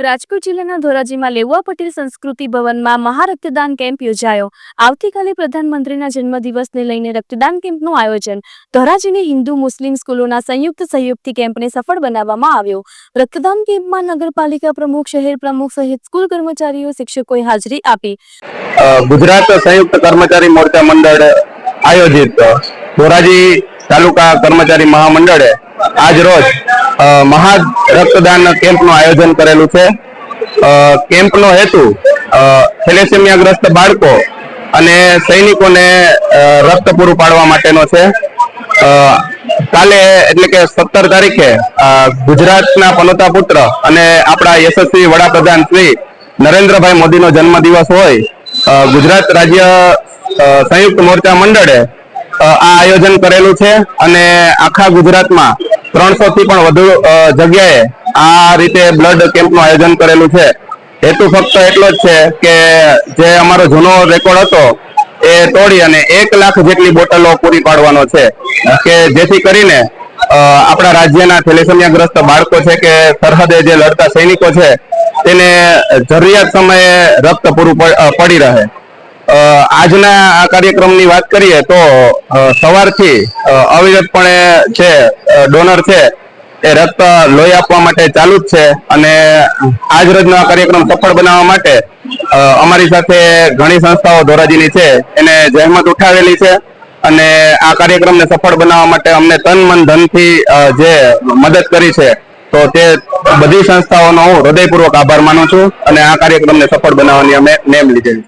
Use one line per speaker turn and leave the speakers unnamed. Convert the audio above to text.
રાજકોટ જિલ્લાના ધોરાજીમાં લેઉવા પટેલ સંસ્કૃતિ ભવનમાં મહારક્તદાન કેમ્પ યોજાયો। આવતીકાલે પ્રધાનમંત્રીના જન્મદિવસને લઈને રક્તદાન કેમ્પનું આયોજન। ધોરાજીની હિન્દુ મુસ્લિમ સ્કૂલોના સંયુક્ત સહયોગથી કેમ્પને સફળ બનાવવામાં આવ્યો। રક્તદાન કેમ્પમાં નગરપાલિકા પ્રમુખ, શહેર પ્રમુખ સહિત સ્કૂલ કર્મચારીઓ, શિક્ષકોએ હાજરી આપી।
ગુજરાત સંયુક્ત કર્મચારી મોરચા મંડળ આયોજિત ધોરાજી તાલુકા કર્મચારી મહામંડળે આજ રોજ મહા રક્તદાન કેમ્પનું આયોજન કરેલું છે। કેમ્પનો હેતુ થેલેસેમિયાગ્રસ્ત બાળકો અને સૈનિકોને રક્ત પૂરું પાડવા માટેનો છે। કાલે એટલે કે 17 તારીખે ગુજરાતના પનોતા પુત્ર અને આપણા યશસ્વી વડાપ્રધાન શ્રી નરેન્દ્રભાઈ મોદીનો જન્મદિવસ હોય ગુજરાત રાજ્ય સંયુક્ત મોરચા મંડળે આ આયોજન કરેલું છે અને આખા ગુજરાતમાં 300 થી પણ વધુ જગ્યાએ આ રીતે બ્લડ કેમ્પનું આયોજન કરેલું છે। હેતુ ફક્ત એટલો જ છે કે જે અમારો જૂનો રેકોર્ડ હતો એ તોડી અને 1 લાખ જેટલી બોટલો પૂરી પાડવાનો છે કે જેથી કરીને આપણા રાજ્યના થેલેસેમિયાગ્રસ્ત બાળકો છે કે સરહદે જે લડતા સૈનિકો છે તેને જરૂરિયાત સમયે રક્ત પૂરું પડી રહે। આજના આ કાર્યક્રમની વાત કરીએ તો સવારથી અવિરતપણે છે ડોનર છે એ રક્ત લોહી આપવા માટે ચાલુ જ છે અને આજ રોજનો આ કાર્યક્રમ સફળ બનાવવા માટે અમારી સાથે ઘણી સંસ્થાઓ ધોરાજીની છે એને જહેમત ઉઠાવેલી છે અને આ કાર્યક્રમને સફળ બનાવવા માટે અમને તન મન ધનથી જે મદદ કરી છે તો તે બધી સંસ્થાઓનો હું હૃદયપૂર્વક આભાર માનું છું અને આ કાર્યક્રમને સફળ બનાવવાની અમે નેમ લીધેલી છે।